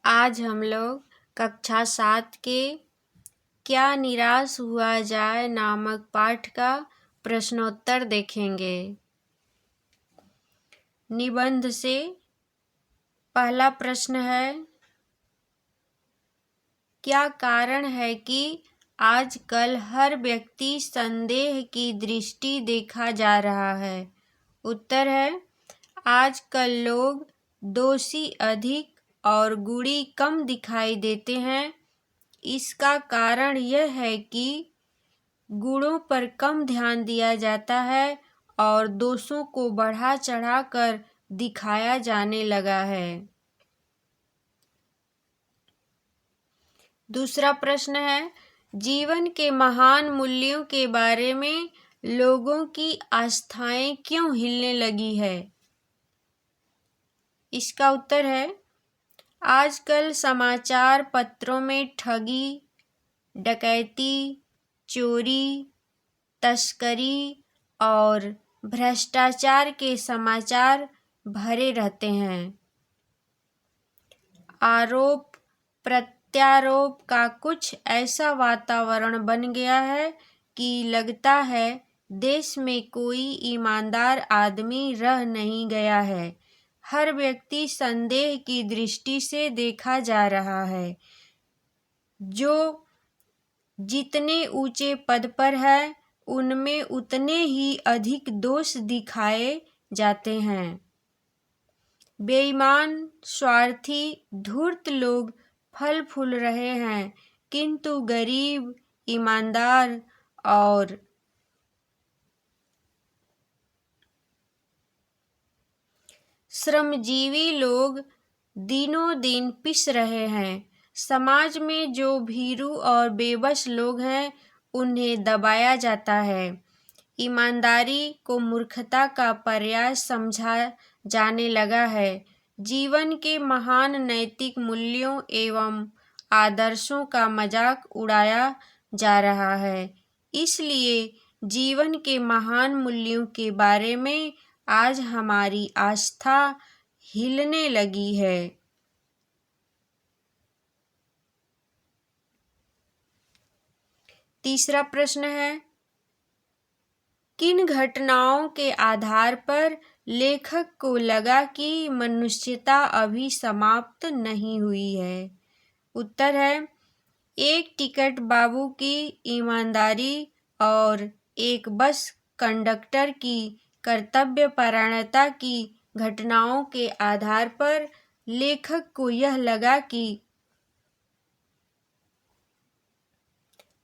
आज हम लोग कक्षा 7 के क्या निराश हुआ जाए नामक पाठ का प्रश्नोत्तर देखेंगे। निबंध से पहला प्रश्न है, क्या कारण है कि आजकल हर व्यक्ति संदेह की दृष्टि देखा जा रहा है? उत्तर है, आजकल लोग दोषी अधिक और गुणी कम दिखाई देते हैं। इसका कारण यह है कि गुणों पर कम ध्यान दिया जाता है और दोषों को बढ़ा चढ़ाकर दिखाया जाने लगा है। दूसरा प्रश्न है, जीवन के महान मूल्यों के बारे में लोगों की आस्थाएं क्यों हिलने लगी है? इसका उत्तर है, आजकल समाचार पत्रों में ठगी, डकैती, चोरी, तस्करी और भ्रष्टाचार के समाचार भरे रहते हैं। आरोप प्रत्यारोप का कुछ ऐसा वातावरण बन गया है कि लगता है देश में कोई ईमानदार आदमी रह नहीं गया है। हर व्यक्ति संदेह की दृष्टि से देखा जा रहा है। जो जितने ऊंचे पद पर है उनमें उतने ही अधिक दोष दिखाए जाते हैं। बेईमान, स्वार्थी, धूर्त लोग फल फूल रहे हैं, किंतु गरीब, ईमानदार और श्रमजीवी लोग दिनों दिन पिस रहे हैं। समाज में जो भीरू और बेबस लोग हैं उन्हें दबाया जाता है। ईमानदारी को मूर्खता का पर्याय समझा जाने लगा है। जीवन के महान नैतिक मूल्यों एवं आदर्शों का मजाक उड़ाया जा रहा है। इसलिए जीवन के महान मूल्यों के बारे में आज हमारी आस्था हिलने लगी है। तीसरा प्रश्न है, किन घटनाओं के आधार पर लेखक को लगा कि मनुष्यता अभी समाप्त नहीं हुई है? उत्तर है, एक टिकट बाबू की ईमानदारी और एक बस कंडक्टर की कर्तव्यपरायणता की घटनाओं के आधार पर लेखक को यह लगा कि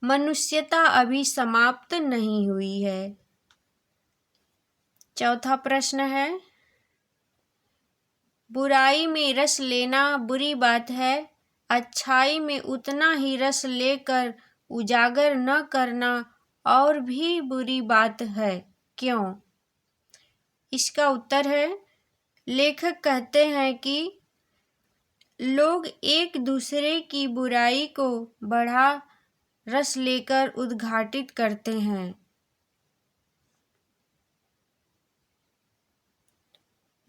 मनुष्यता अभी समाप्त नहीं हुई है। चौथा प्रश्न है, बुराई में रस लेना बुरी बात है, अच्छाई में उतना ही रस लेकर उजागर न करना और भी बुरी बात है, क्यों? इसका उत्तर है, लेखक कहते हैं कि लोग एक दूसरे की बुराई को बढ़ा रस लेकर उद्घाटित करते हैं।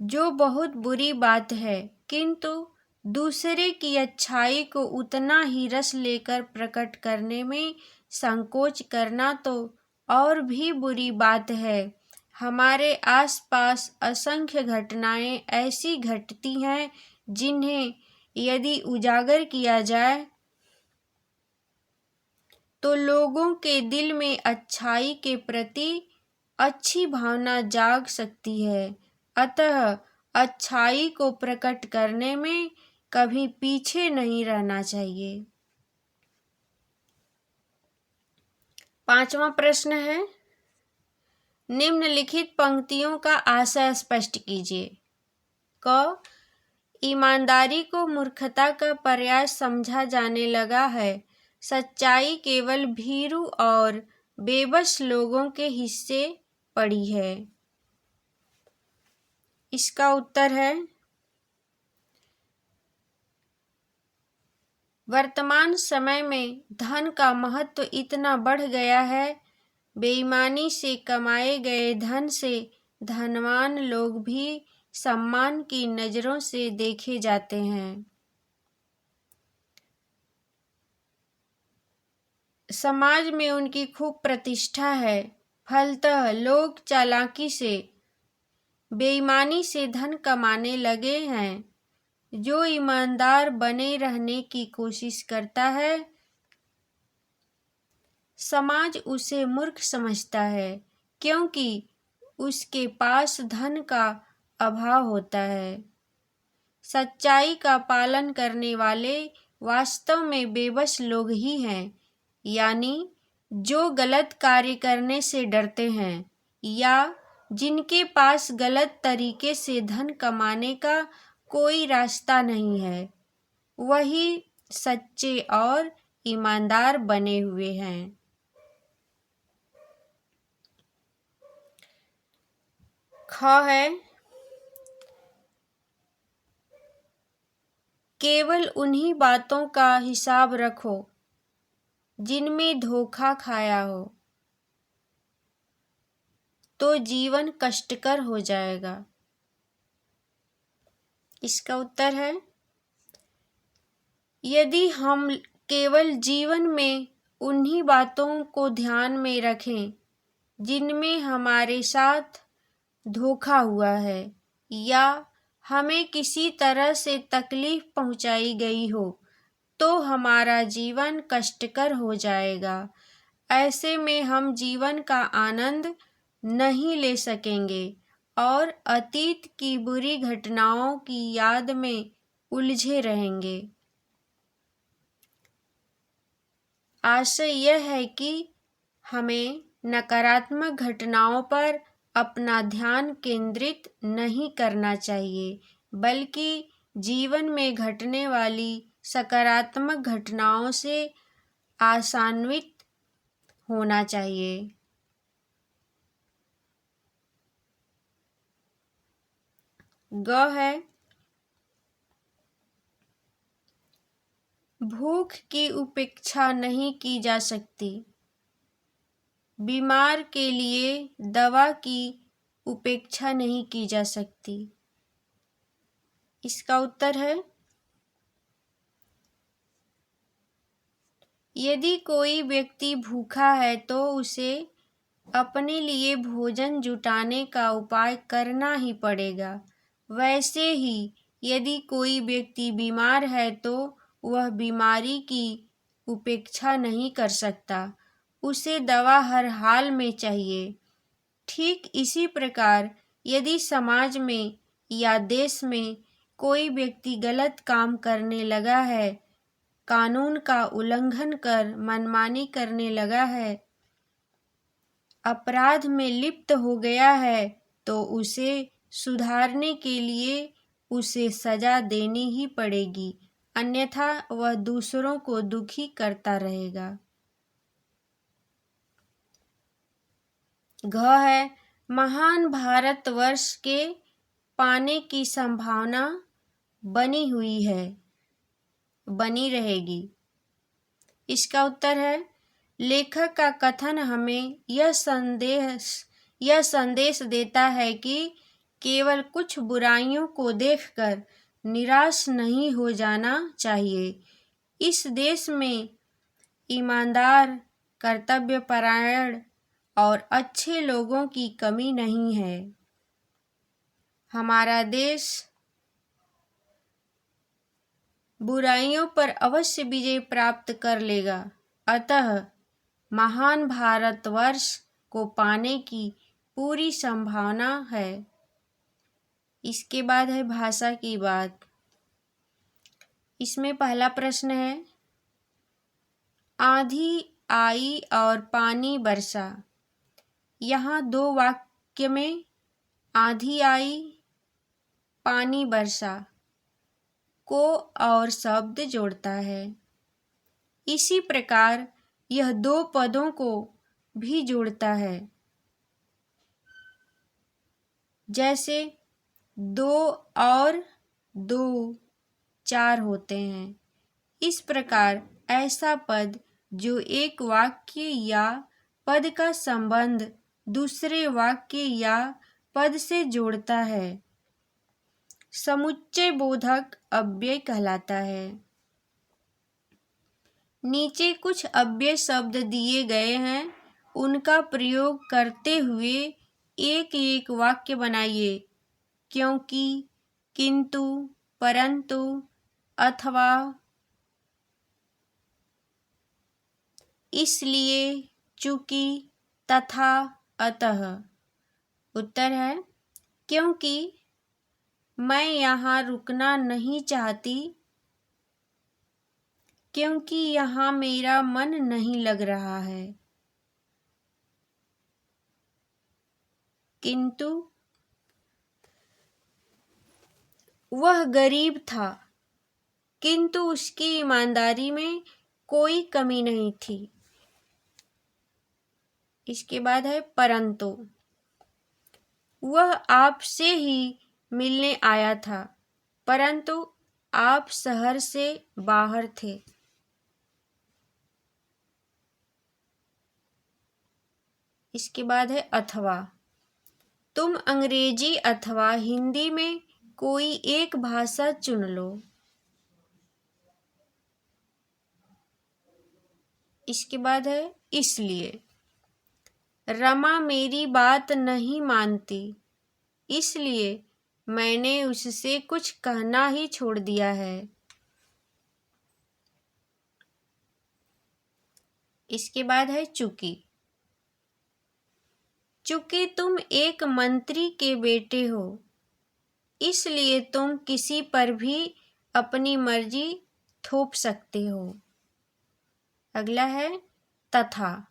जो बहुत बुरी बात है, किंतु दूसरे की अच्छाई को उतना ही रस लेकर प्रकट करने में संकोच करना तो और भी बुरी बात है। हमारे आसपास असंख्य घटनाएं ऐसी घटती हैं जिन्हें यदि उजागर किया जाए तो लोगों के दिल में अच्छाई के प्रति अच्छी भावना जाग सकती है। अतः अच्छाई को प्रकट करने में कभी पीछे नहीं रहना चाहिए। पांचवा प्रश्न है, निम्नलिखित पंक्तियों का आशय स्पष्ट कीजिए। क, ईमानदारी को मूर्खता का पर्याय समझा जाने लगा है। सच्चाई केवल भीरू और बेबस लोगों के हिस्से पड़ी है। इसका उत्तर है, वर्तमान समय में धन का महत्व इतना बढ़ गया है, बेईमानी से कमाए गए धन से धनवान लोग भी सम्मान की नजरों से देखे जाते हैं। समाज में उनकी खूब प्रतिष्ठा है। फलतः लोग चालाकी से, बेईमानी से धन कमाने लगे हैं। जो ईमानदार बने रहने की कोशिश करता है, समाज उसे मूर्ख समझता है, क्योंकि उसके पास धन का अभाव होता है। सच्चाई का पालन करने वाले वास्तव में बेबस लोग ही हैं, यानी जो गलत कार्य करने से डरते हैं या जिनके पास गलत तरीके से धन कमाने का कोई रास्ता नहीं है, वही सच्चे और ईमानदार बने हुए हैं। ख है, केवल उन्हीं बातों का हिसाब रखो जिनमें धोखा खाया हो, तो जीवन कष्टकर हो जाएगा। इसका उत्तर है, यदि हम केवल जीवन में उन्हीं बातों को ध्यान में रखें जिनमें हमारे साथ धोखा हुआ है या हमें किसी तरह से तकलीफ पहुंचाई गई हो, तो हमारा जीवन कष्टकर हो जाएगा। ऐसे में हम जीवन का आनंद नहीं ले सकेंगे और अतीत की बुरी घटनाओं की याद में उलझे रहेंगे। आशय यह है कि हमें नकारात्मक घटनाओं पर अपना ध्यान केंद्रित नहीं करना चाहिए, बल्कि जीवन में घटने वाली सकारात्मक घटनाओं से आशान्वित होना चाहिए। ग है, भूख की उपेक्षा नहीं की जा सकती, बीमार के लिए दवा की उपेक्षा नहीं की जा सकती। इसका उत्तर है, यदि कोई व्यक्ति भूखा है तो उसे अपने लिए भोजन जुटाने का उपाय करना ही पड़ेगा। वैसे ही यदि कोई व्यक्ति बीमार है तो वह बीमारी की उपेक्षा नहीं कर सकता, उसे दवा हर हाल में चाहिए। ठीक इसी प्रकार यदि समाज में या देश में कोई व्यक्ति गलत काम करने लगा है, कानून का उल्लंघन कर मनमानी करने लगा है, अपराध में लिप्त हो गया है, तो उसे सुधारने के लिए उसे सजा देनी ही पड़ेगी, अन्यथा वह दूसरों को दुखी करता रहेगा। घ है, महान भारतवर्ष के पाने की संभावना बनी हुई है, बनी रहेगी। इसका उत्तर है, लेखक का कथन हमें यह संदेश देता है कि केवल कुछ बुराइयों को देखकर निराश नहीं हो जाना चाहिए। इस देश में ईमानदार, कर्तव्यपरायण और अच्छे लोगों की कमी नहीं है। हमारा देश बुराइयों पर अवश्य विजय प्राप्त कर लेगा। अतः महान भारतवर्ष को पाने की पूरी संभावना है। इसके बाद है भाषा की बात। इसमें पहला प्रश्न है, आंधी आई और पानी बरसा। यहाँ दो वाक्य में आंधी आई, पानी बरसा को और शब्द जोड़ता है। इसी प्रकार यह दो पदों को भी जोड़ता है, जैसे दो और दो चार होते हैं। इस प्रकार ऐसा पद जो एक वाक्य या पद का संबंध दूसरे वाक्य या पद से जोड़ता है, समुच्चय बोधक अव्यय कहलाता है। नीचे कुछ अव्यय शब्द दिए गए हैं, उनका प्रयोग करते हुए एक एक वाक्य बनाइए। क्योंकि, किंतु, परंतु, अथवा, इसलिए, चूंकि, तथा, अतः। उत्तर है क्योंकि मैं यहाँ रुकना नहीं चाहती, क्योंकि यहाँ मेरा मन नहीं लग रहा है। किंतु, वह गरीब था, किंतु उसकी ईमानदारी में कोई कमी नहीं थी। इसके बाद है परंतु, वह आपसे ही मिलने आया था, परंतु आप शहर से बाहर थे। इसके बाद है अथवा, तुम अंग्रेजी अथवा हिंदी में कोई एक भाषा चुन लो। इसके बाद है इसलिए, रमा मेरी बात नहीं मानती, इसलिए मैंने उससे कुछ कहना ही छोड़ दिया है। इसके बाद है चूंकि, चूंकि तुम एक मंत्री के बेटे हो, इसलिए तुम किसी पर भी अपनी मर्जी थोप सकते हो। अगला है तथा,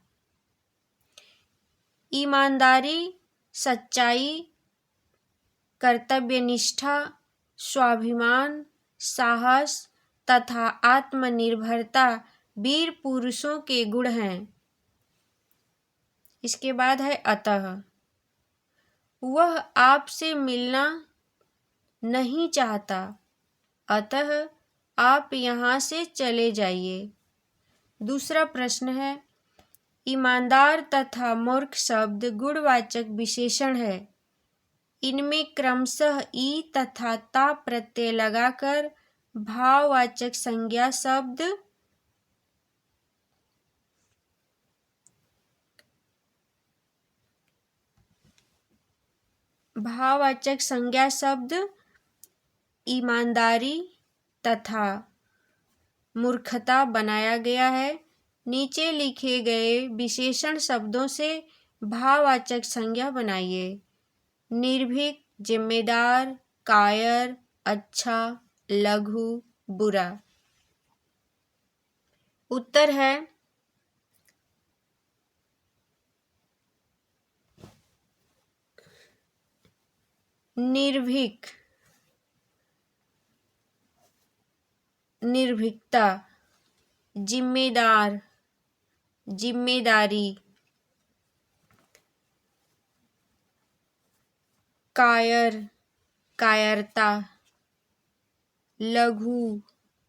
ईमानदारी, सच्चाई, कर्तव्यनिष्ठा, स्वाभिमान, साहस तथा आत्मनिर्भरता वीर पुरुषों के गुण हैं। इसके बाद है अतः, वह आपसे मिलना नहीं चाहता, अतः आप यहाँ से चले जाइए। दूसरा प्रश्न है, ईमानदार तथा मूर्ख शब्द गुणवाचक विशेषण है। इनमें क्रमशः ई तथा ता प्रत्यय लगाकर भाववाचक संज्ञा शब्द ईमानदारी तथा मूर्खता बनाया गया है। नीचे लिखे गए विशेषण शब्दों से भाववाचक संज्ञा बनाइए। निर्भीक, जिम्मेदार, कायर, अच्छा, लघु, बुरा। उत्तर है निर्भीक, निर्भीकता, जिम्मेदार, जिम्मेदारी, कायर, कायरता, लघु,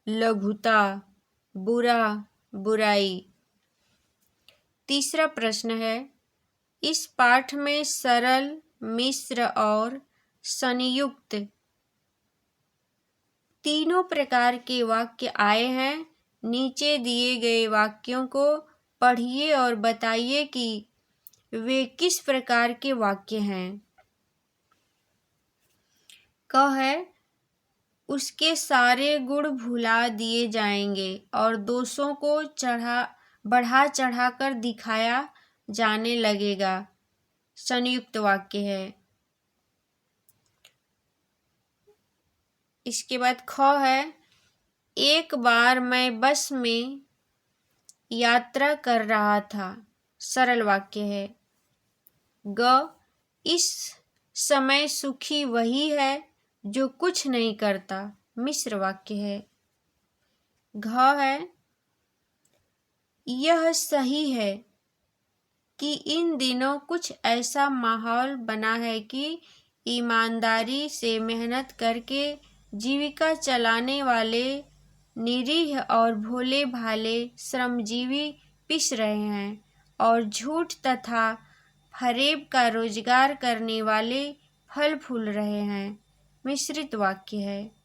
लघुता, बुरा, बुराई। तीसरा प्रश्न है, इस पाठ में सरल, मिश्र और संयुक्त तीनों प्रकार के वाक्य आए हैं। नीचे दिए गए वाक्यों को पढ़िए और बताइए कि वे किस प्रकार के वाक्य हैं। क है, उसके सारे गुण भुला दिए जाएंगे और दोषों को बढ़ा चढ़ाकर दिखाया जाने लगेगा। संयुक्त वाक्य है। इसके बाद ख है, एक बार मैं बस में यात्रा कर रहा था। सरल वाक्य है। ग, इस समय सुखी वही है जो कुछ नहीं करता। मिश्र वाक्य है। घ है, यह सही है कि इन दिनों कुछ ऐसा माहौल बना है कि ईमानदारी से मेहनत करके जीविका चलाने वाले निरीह और भोले भाले श्रमजीवी पिस रहे हैं और झूठ तथा फरेब का रोजगार करने वाले फल फूल रहे हैं। मिश्रित वाक्य है।